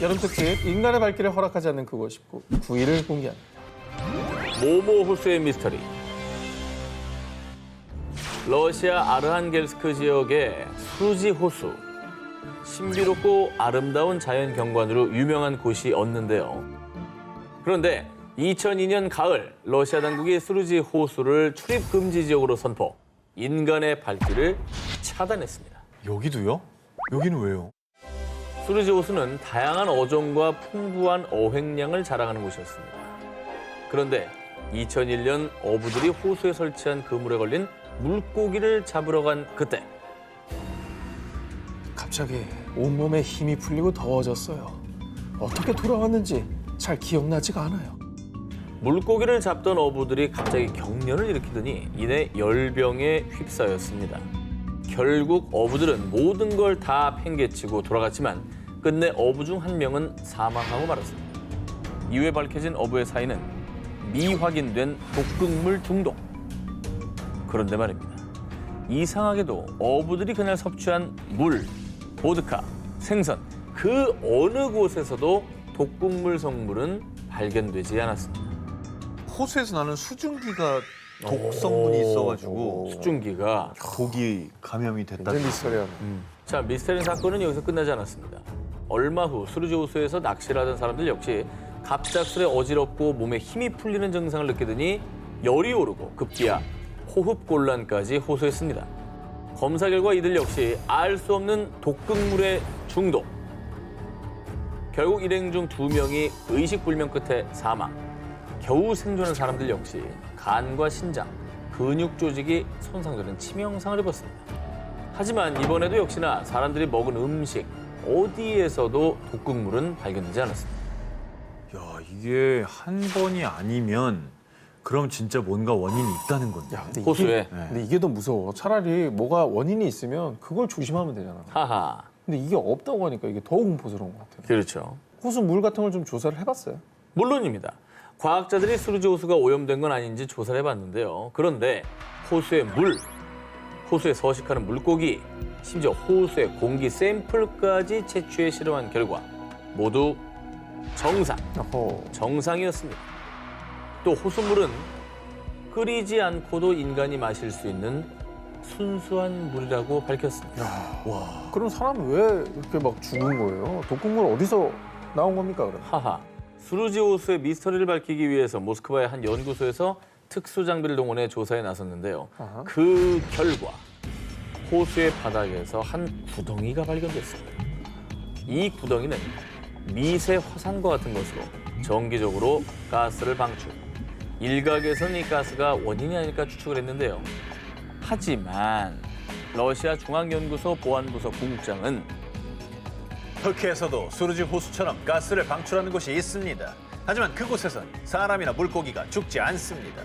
여름 특집 인간의 발길을 허락하지 않는 그곳 19 9위를 공개합니다. 모모 호수의 미스터리. 러시아 아르한겔스크 지역의 수루지 호수. 신비롭고 아름다운 자연 경관으로 유명한 곳이었는데요. 그런데 2002년 가을 러시아 당국이 수루지 호수를 출입 금지 지역으로 선포. 인간의 발길을 차단했습니다. 여기도요? 여기는 왜요? 수루지 호수는 다양한 어종과 풍부한 어획량을 자랑하는 곳이었습니다. 그런데 2001년 어부들이 호수에 설치한 그물에 걸린 물고기를 잡으러 간 그때 갑자기 온몸에 힘이 풀리고 더워졌어요. 어떻게 돌아왔는지 잘 기억나지가 않아요. 물고기를 잡던 어부들이 갑자기 경련을 일으키더니 이내 열병에 휩싸였습니다. 결국 어부들은 모든 걸 다 팽개치고 돌아갔지만 끝내 어부 중 한 명은 사망하고 말았습니다. 이후에 밝혀진 어부의 사인은 미확인된 독극물 중독. 그런데 말입니다. 이상하게도 어부들이 그날 섭취한 물, 보드카, 생선 그 어느 곳에서도 독극물 성분은 발견되지 않았습니다. 호수에서 나는 수증기가 독성분이 있어가지고 수증기가 독이 감염이 됐다. 굉장히 미스터리한. 자, 미스터리 사건은 여기서 끝나지 않았습니다. 얼마 후 수루지 호수에서 낚시를 하던 사람들 역시 갑작스레 어지럽고 몸에 힘이 풀리는 증상을 느끼더니 열이 오르고 급기야 호흡곤란까지 호소했습니다. 검사 결과 이들 역시 알 수 없는 독극물의 중독. 결국 일행 중 2명이 의식불명 끝에 사망. 겨우 생존한 사람들 역시 간과 신장, 근육 조직이 손상되는 치명상을 입었습니다. 하지만 이번에도 역시나 사람들이 먹은 음식 어디에서도 독극물은 발견되지 않았습니다. 야, 이게 한 번이 아니면 그럼 진짜 뭔가 원인이 있다는 건데. 야, 근데 호수에. 근데 이게 더 무서워. 차라리 뭐가 원인이 있으면 그걸 조심하면 되잖아. 하하. 근데 이게 없다고 하니까 이게 더 공포스러운 것 같아요. 그렇죠. 호수 물 같은 걸 좀 조사를 해봤어요? 물론입니다. 과학자들이 수루지 호수가 오염된 건 아닌지 조사를 해봤는데요. 그런데 호수의 물, 호수에 서식하는 물고기, 심지어 호수의 공기 샘플까지 채취해 실험한 결과 모두 정상이었습니다. 또 호수물은 끓이지 않고도 인간이 마실 수 있는 순수한 물이라고 밝혔습니다. 그럼 사람은 왜 이렇게 막 죽은 거예요? 독극물 어디서 나온 겁니까, 그럼? 하하. 수루지 호수의 미스터리를 밝히기 위해서 모스크바의 한 연구소에서 특수 장비를 동원해 조사에 나섰는데요. 아하. 그 결과 호수의 바닥에서 한 구덩이가 발견됐습니다. 이 구덩이는 미세 화산과 같은 것으로 정기적으로 가스를 방출. 일각에서는 이 가스가 원인이 아닐까 추측을 했는데요. 하지만 러시아 중앙연구소 보안부서 부국장은 터키에서도 수루지 호수처럼 가스를 방출하는 곳이 있습니다. 하지만 그곳에선 사람이나 물고기가 죽지 않습니다.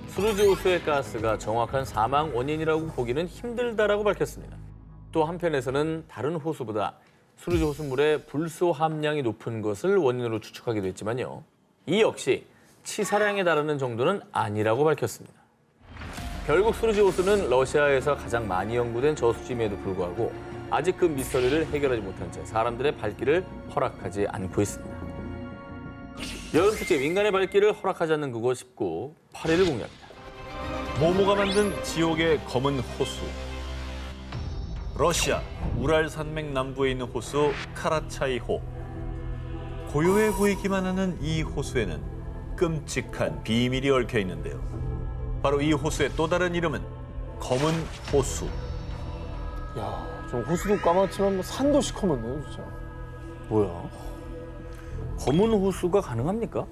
수루지 호수의 가스가 정확한 사망 원인이라고 보기는 힘들다라고 밝혔습니다. 또 한편에서는 다른 호수보다 수루지 호수물의 불소 함량이 높은 것을 원인으로 추측하기도 했지만요. 이 역시 치사량에 달하는 정도는 아니라고 밝혔습니다. 결국 수루지 호수는 러시아에서 가장 많이 연구된 저수지임에도 불구하고 아직 그 미스터리를 해결하지 못한 채 사람들의 발길을 허락하지 않고 있습니다. 여름 특집 인간의 발길을 허락하지 않는 그곳 19, 8위를 공개합니다. 모모가 만든 지옥의 검은 호수. 러시아 우랄 산맥 남부에 있는 호수 카라차이호. 고요해 보이기만 하는 이 호수에는 끔찍한 비밀이 얽혀 있는데요. 바로 이 호수의 또 다른 이름은 검은 호수. 야, 좀 호수도 까맣지만 뭐 산도 시커멓네요, 진짜. 뭐야? 검은 호수가 가능합니까?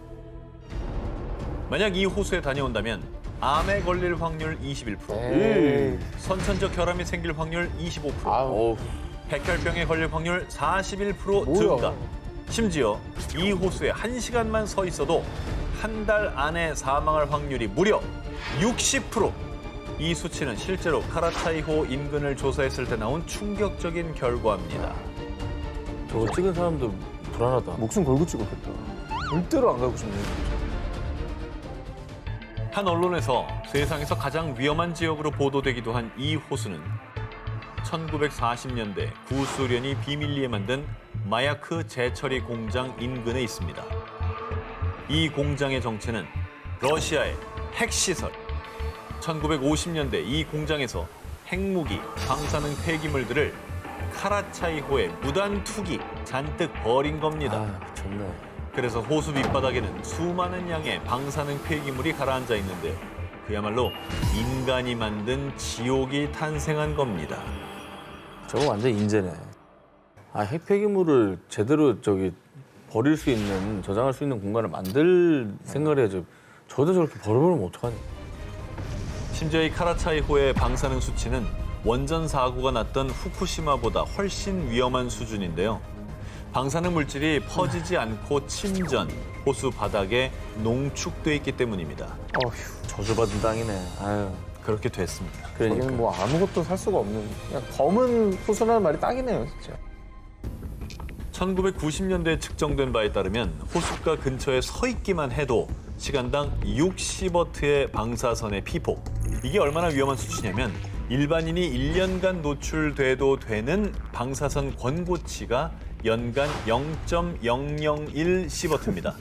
만약 이 호수에 다녀온다면 암에 걸릴 확률 21%, 에이. 선천적 결함이 생길 확률 25%, 아우, 백혈병에 걸릴 확률 41% 뭐야. 증가. 심지어 이 호수에 1시간만 서 있어도 한 달 안에 사망할 확률이 무려 60%. 이 수치는 실제로 카라차이호 인근을 조사했을 때 나온 충격적인 결과입니다. 저거 찍은 사람도 불안하다. 목숨 걸고 찍었겠다. 절대로 안 가고 싶네요. 한 언론에서 세상에서 가장 위험한 지역으로 보도되기도 한 이 호수는 1940년대 구소련이 비밀리에 만든 마야크 재처리 공장 인근에 있습니다. 이 공장의 정체는 러시아의 핵시설. 1950년대 이 공장에서 핵무기, 방사능 폐기물들을 카라차이호에 무단 투기 잔뜩 버린 겁니다. 아, 미쳤네. 그래서 호수 밑바닥에는 수많은 양의 방사능 폐기물이 가라앉아 있는데요. 그야말로 인간이 만든 지옥이 탄생한 겁니다. 저거 완전 인재네. 아, 핵폐기물을 제대로 버릴 수 있는, 저장할 수 있는 공간을 만들 생각을 해야죠. 저도 저렇게 버려버리면 어떡하니? 심지어 이 카라차이호의 방사능 수치는 원전 사고가 났던 후쿠시마보다 훨씬 위험한 수준인데요. 방사능 물질이 퍼지지 않고 침전, 호수 바닥에 농축돼 있기 때문입니다. 어휴, 저주받은 땅이네. 아유. 그렇게 됐습니다. 그러니까. 여기는 뭐 아무것도 살 수가 없는 그냥 검은 호수라는 말이 딱이네요, 진짜. 1990년대에 측정된 바에 따르면 호숫가 근처에 서 있기만 해도 시간당 60워트의 방사선의 피폭. 이게 얼마나 위험한 수치냐면 일반인이 1년간 노출돼도 되는 방사선 권고치가 연간 0.001 시버트입니다.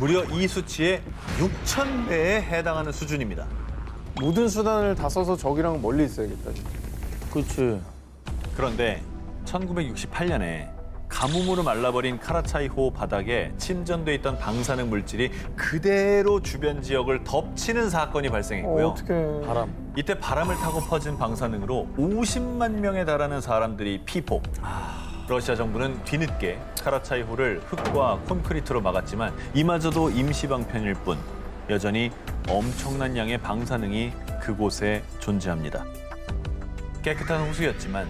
무려 이 수치의 6,000배에 해당하는 수준입니다. 모든 수단을 다 써서 저기랑 멀리 있어야겠다. 진짜. 그렇지. 그런데 1968년에 가뭄으로 말라버린 카라차이호 바닥에 침전돼 있던 방사능 물질이 그대로 주변 지역을 덮치는 사건이 발생했고요. 어떡해. 바람. 이때 바람을 타고 퍼진 방사능으로 50만 명에 달하는 사람들이 피폭. 러시아 정부는 뒤늦게 카라차이호를 흙과 콘크리트로 막았지만 이마저도 임시 방편일 뿐 여전히 엄청난 양의 방사능이 그곳에 존재합니다. 깨끗한 호수였지만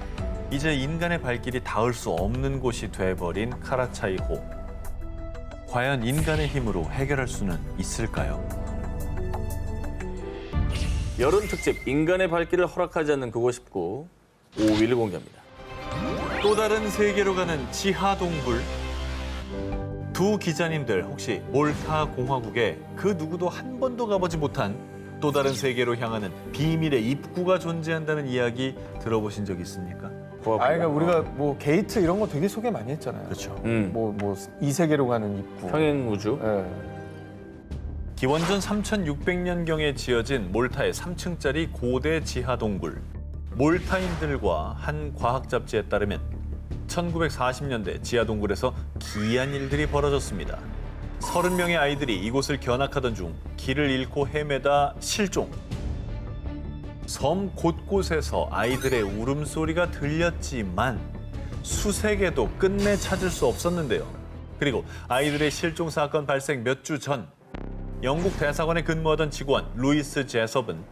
이제 인간의 발길이 닿을 수 없는 곳이 돼버린 카라차이호. 과연 인간의 힘으로 해결할 수는 있을까요? 여름 특집 인간의 발길을 허락하지 않는 그곳 19 5위를 공개합니다. 또 다른 세계로 가는 지하 동굴. 두 기자님들 혹시 몰타 공화국에 그 누구도 한 번도 가보지 못한 또 다른 세계로 향하는 비밀의 입구가 존재한다는 이야기 들어보신 적 있습니까? 그러니까 우리가 뭐 게이트 이런 거 되게 소개 많이 했잖아요. 그렇죠. 뭐 이 세계로 가는 입구. 평행 우주. 예. 기원전 3,600년경에 지어진 몰타의 3층짜리 고대 지하 동굴. 몰타인들과 한 과학 잡지에 따르면 1940년대 지하 동굴에서 기이한 일들이 벌어졌습니다. 30명의 아이들이 이곳을 견학하던 중 길을 잃고 헤매다 실종. 섬 곳곳에서 아이들의 울음소리가 들렸지만 수색에도 끝내 찾을 수 없었는데요. 그리고 아이들의 실종 사건 발생 몇 주 전 영국 대사관에 근무하던 직원 루이스 제섭은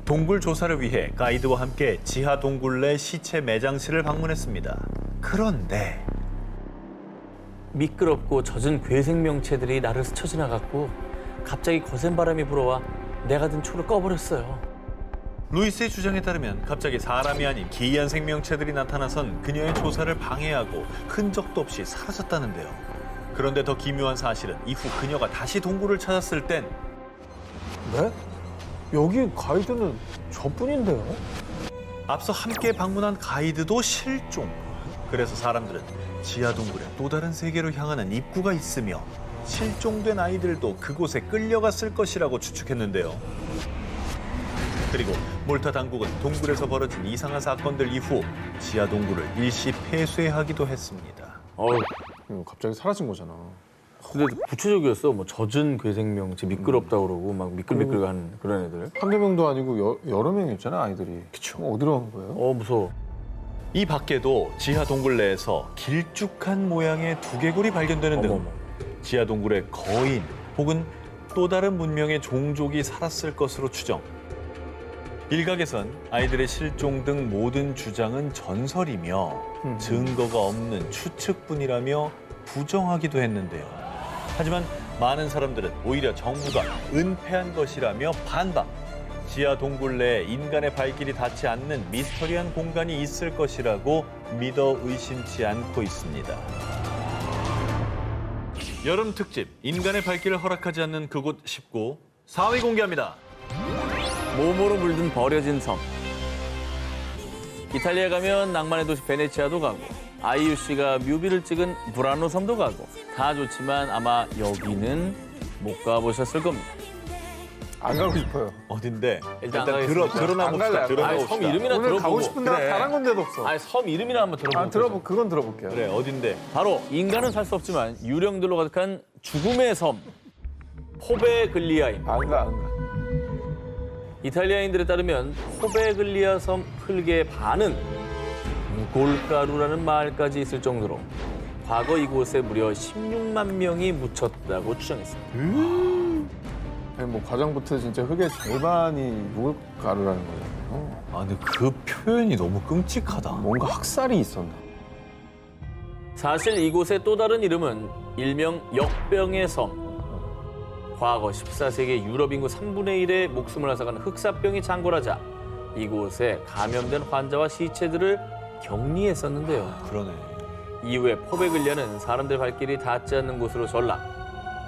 동굴 조사를 위해 가이드와 함께 지하 동굴 내 시체 매장실을 방문했습니다. 그런데 미끄럽고 젖은 괴생명체들이 나를 스쳐 지나갔고 갑자기 거센 바람이 불어와 내가 든 초를 꺼버렸어요. 루이스의 주장에 따르면 갑자기 사람이 아닌 기이한 생명체들이 나타나선 그녀의 조사를 방해하고 흔적도 없이 사라졌다는데요. 그런데 더 기묘한 사실은 이후 그녀가 다시 동굴을 찾았을 땐 네? 여기 가이드는 저뿐인데요? 앞서 함께 방문한 가이드도 실종. 그래서 사람들은 지하 동굴에 또 다른 세계로 향하는 입구가 있으며 실종된 아이들도 그곳에 끌려갔을 것이라고 추측했는데요. 그리고 몰타 당국은 동굴에서 벌어진 이상한 사건들 이후 지하 동굴을 일시 폐쇄하기도 했습니다. 어우, 갑자기 사라진 거잖아. 근데 구체적이었어. 뭐 젖은 괴생명체 미끄럽다 그러고 막 미끌미끌한 그런 애들. 한두 명도 아니고 여러 명이었잖아, 아이들이. 그쵸. 어디로 간 거예요? 무서워. 이 밖에도 지하 동굴 내에서 길쭉한 모양의 두개골이 발견되는 등 어머머. 지하 동굴에 거인 혹은 또 다른 문명의 종족이 살았을 것으로 추정. 일각에선 아이들의 실종 등 모든 주장은 전설이며 증거가 없는 추측뿐이라며 부정하기도 했는데요. 하지만 많은 사람들은 오히려 정부가 은폐한 것이라며 반박. 지하 동굴 내에 인간의 발길이 닿지 않는 미스터리한 공간이 있을 것이라고 믿어 의심치 않고 있습니다. 여름 특집 인간의 발길을 허락하지 않는 그곳 19 4위 공개합니다. 몸으로 물든 버려진 섬. 이탈리아 가면 낭만의 도시 베네치아도 가고 아이유 씨가 뮤비를 찍은 브라노 섬도 가고 다 좋지만 아마 여기는 못 가보셨을 겁니다. 안 가고 싶어요. 어딘데? 일단 일단 안 가겠습니다. 드러나 안 갈래, 봅시다. 안 드러나 아니, 봅시다. 섬 이름이나 오늘 들어보고. 가고 싶은 데가 그래. 단 한 군데도 없어. 아니, 섬 이름이나 한번 들어보고. 그건 들어볼게요. 그래, 어딘데? 바로 인간은 살 수 없지만 유령들로 가득한 죽음의 섬 포베글리아입니다. 안 가. 이탈리아인들에 따르면 포베글리아 섬 흙의 반은 무골가루라는 말까지 있을 정도로 과거 이곳에 무려 16만 명이 묻혔다고 추정했습니다. 아니, 뭐 과정부터 진짜 흙의 절반이 무가루라는 거예요. 아, 근데 그 표현이 너무 끔찍하다. 뭔가 학살이 있었나? 사실 이곳의 또 다른 이름은 일명 역병의 섬. 과거 14세기 유럽 인구 3분의 1의 목숨을 앗아간 흑사병이 창궐하자 이곳에 감염된 환자와 시체들을 격리했었는데요. 그러네. 이후에 포베글리아는 사람들 발길이 닿지 않는 곳으로 전락.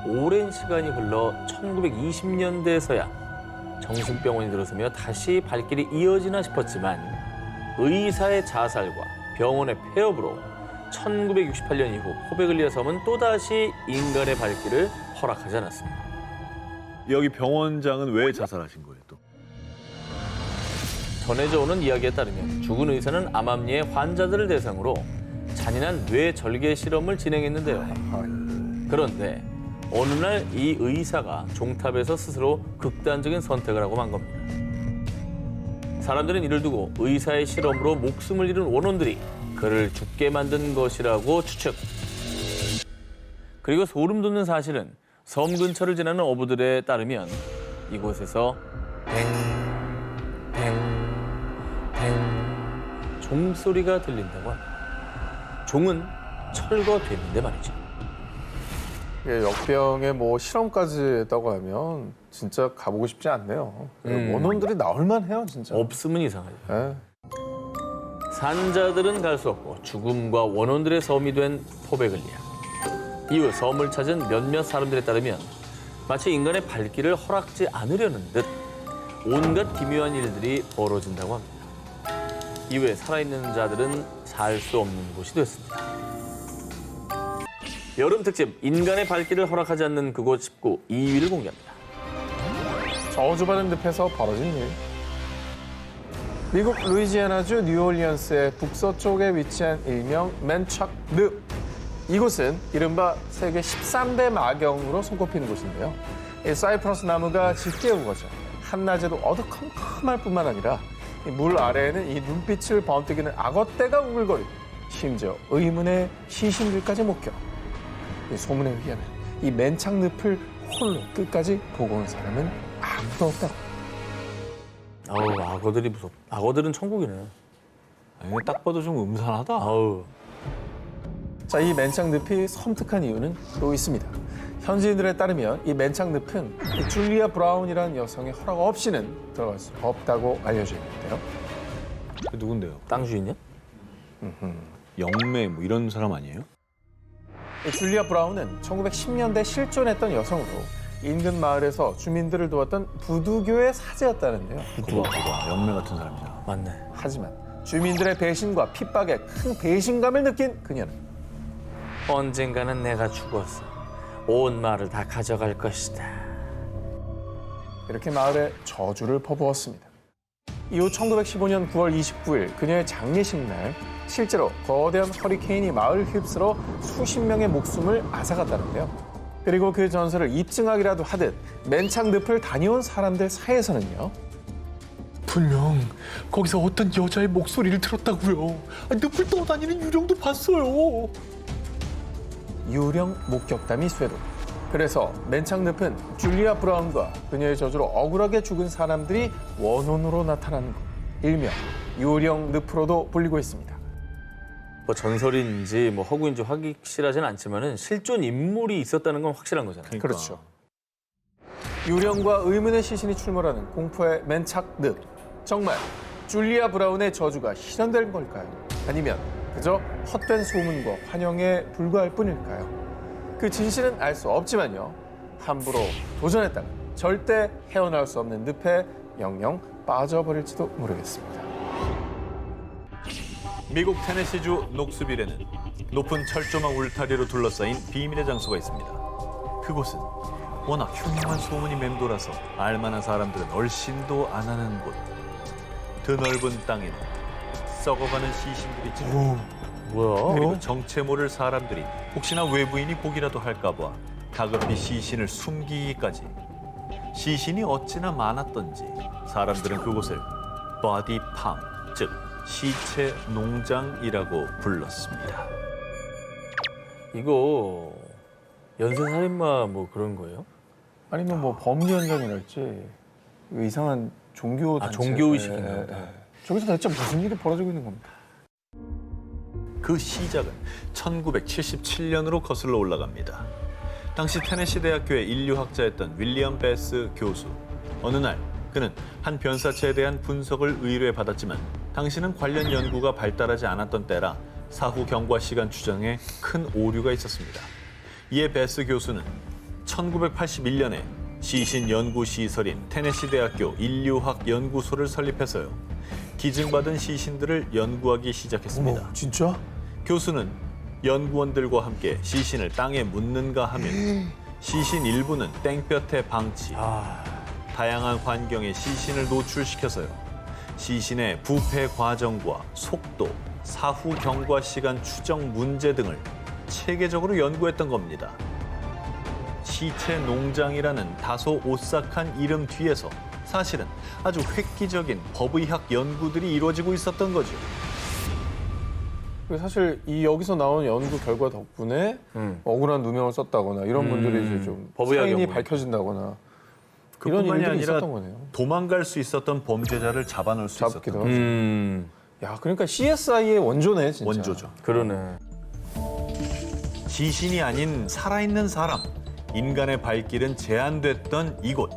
오랜 시간이 흘러 1920년대에서야 정신병원이 들어서며 다시 발길이 이어지나 싶었지만 의사의 자살과 병원의 폐업으로 1968년 이후 포베글리아 섬은 또다시 인간의 발길을 허락하지 않았습니다. 여기 병원장은 왜 자살하신 거예요, 또? 전해져 오는 이야기에 따르면 죽은 의사는 암암리의 환자들을 대상으로 잔인한 뇌 절개 실험을 진행했는데요. 그런데 어느 날 이 의사가 종탑에서 스스로 극단적인 선택을 하고 만 겁니다. 사람들은 이를 두고 의사의 실험으로 목숨을 잃은 원혼들이 그를 죽게 만든 것이라고 추측. 그리고 소름 돋는 사실은 섬 근처를 지나는 어부들에 따르면 이곳에서 뱅 종소리가 들린다고 합니다. 종은 철거됐는데 말이죠. 이게 역병에 뭐 실험까지 했다고 하면 진짜 가보고 싶지 않네요. 원혼들이 나올만 해요, 진짜. 없으면 이상하죠. 예. 산자들은 갈 수 없고 죽음과 원혼들의 섬이 된 포베글리아. 이후 섬을 찾은 몇몇 사람들에 따르면 마치 인간의 발길을 허락지 않으려는 듯 온갖 기묘한 일들이 벌어진다고 합니다. 이후에 살아있는 자들은 살 수 없는 곳이 됐습니다. 여름 특집 인간의 발길을 허락하지 않는 그곳 19 2위를 공개합니다. 저주받은 늪에서 벌어진 일. 미국 루이지애나주 뉴올리언스의 북서쪽에 위치한 일명 맨착 늪. 이곳은 이른바 세계 13대 마경으로 손꼽히는 곳인데요. 이 사이프러스 나무가 짙게 우거져 한낮에도 어두컴컴할 뿐만 아니라 이 물 아래에는 이 눈빛을 번뜩이는 악어떼가 우글거리고 심지어 의문의 시신들까지 목격. 이 소문에 의하면 이 맨착 늪을 홀로 끝까지 보고 온 사람은 아무도 없다고. 아우 악어들이 무섭. 악어들은 천국이네. 아니, 딱 봐도 좀 음산하다. 아우. 자, 이 맨착 늪이 섬뜩한 이유는 또 있습니다. 현지인들에 따르면 이 맨착 늪은 이 줄리아 브라운이라는 여성의 허락 없이는 들어갈 수 없다고 알려져 있는데요. 그 누군데요? 땅 주인이야? 영매 뭐 이런 사람 아니에요? 이 줄리아 브라운은 1910년대 실존했던 여성으로 인근 마을에서 주민들을 도왔던 부두교의 사제였다는데요. 부두가 영매 같은 사람이잖아. 맞네. 하지만 주민들의 배신과 핍박에 큰 배신감을 느낀 그녀는 언젠가는 내가 죽었어. 온 마을을 다 가져갈 것이다. 이렇게 마을에 저주를 퍼부었습니다. 이후 1915년 9월 29일 그녀의 장례식 날 실제로 거대한 허리케인이 마을을 휩쓸어 수십 명의 목숨을 앗아갔다는데요. 그리고 그 전설을 입증하기라도 하듯 맨착 늪을 다녀온 사람들 사이에서는요. 분명 거기서 어떤 여자의 목소리를 들었다고요. 늪을 떠다니는 유령도 봤어요. 유령 목격담이 쇄도. 그래서 맨착 늪은 줄리아 브라운과 그녀의 저주로 억울하게 죽은 사람들이 원혼으로 나타나는 곳. 일명 유령 늪으로도 불리고 있습니다. 뭐 전설인지 뭐 허구인지 확실하진 않지만은 실존 인물이 있었다는 건 확실한 거잖아요. 그렇죠. 유령과 의문의 시신이 출몰하는 공포의 맨착 늪. 정말 줄리아 브라운의 저주가 실현된 걸까요? 아니면 그저 헛된 소문과 환영에 불과할 뿐일까요? 그 진실은 알 수 없지만요. 함부로 도전했다가 절대 헤어나올 수 없는 늪에 영영 빠져버릴지도 모르겠습니다. 미국 테네시주 녹스빌에는 높은 철조망 울타리로 둘러싸인 비밀의 장소가 있습니다. 그곳은 워낙 흉흉한 소문이 맴돌아서 알만한 사람들은 얼씬도 안 하는 곳. 드넓은 땅에는 썩어가는 시신들이 찌르고 뭐야? 그리고 정체 모를 사람들이 혹시나 외부인이 보기라도 할까봐 다급히 시신을 숨기기까지. 시신이 어찌나 많았던지 사람들은 그곳을 버디팜, 즉 시체 농장이라고 불렀습니다. 이거 연쇄살인마 뭐 그런 거예요? 아니면 뭐 범죄 현장이랄지 이상한 종교 단체. 종교의식인가 보다. 저기서 대체 무슨 일이 벌어지고 있는 겁니까? 그 시작은 1977년으로 거슬러 올라갑니다. 당시 테네시 대학교의 인류학자였던 윌리엄 베스 교수. 어느 날 그는 한 변사체에 대한 분석을 의뢰받았지만 당시는 관련 연구가 발달하지 않았던 때라 사후 경과 시간 추정에 큰 오류가 있었습니다. 이에 베스 교수는 1981년에 시신 연구 시설인 테네시 대학교 인류학 연구소를 설립해서요. 기증받은 시신들을 연구하기 시작했습니다. 어머, 진짜? 교수는 연구원들과 함께 시신을 땅에 묻는가 하면 시신 일부는 땡볕에 방치, 다양한 환경에 시신을 노출시켜서요. 시신의 부패 과정과 속도, 사후 경과 시간 추정 문제 등을 체계적으로 연구했던 겁니다. 시체 농장이라는 다소 오싹한 이름 뒤에서 사실은 아주 획기적인 법의학 연구들이 이루어지고 있었던 거죠. 사실 이 여기서 나온 연구 결과 덕분에 억울한 누명을 썼다거나 이런 분들이 이제 좀 법의학 사인이 연구는. 밝혀진다거나 이런 그뿐만이 일들이 아니라 있었던 거네요. 도망갈 수 있었던 범죄자를 잡아놓을 수 잡기도 있었던 하죠. 야, 그러니까 CSI의 원조네, 진짜. 원조죠. 그러네. 시신이 아닌 살아있는 사람, 인간의 발길은 제한됐던 이곳.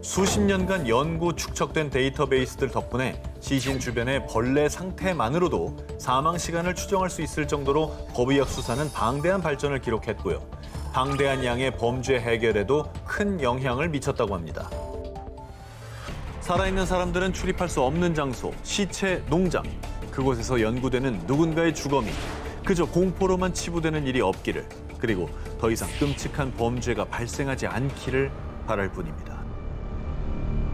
수십 년간 연구 축적된 데이터베이스들 덕분에 시신 주변의 벌레 상태만으로도 사망 시간을 추정할 수 있을 정도로 법의학 수사는 방대한 발전을 기록했고요. 방대한 양의 범죄 해결에도 큰 영향을 미쳤다고 합니다. 살아있는 사람들은 출입할 수 없는 장소, 시체 농장. 그곳에서 연구되는 누군가의 주검이 그저 공포로만 치부되는 일이 없기를, 그리고 더 이상 끔찍한 범죄가 발생하지 않기를 바랄 뿐입니다.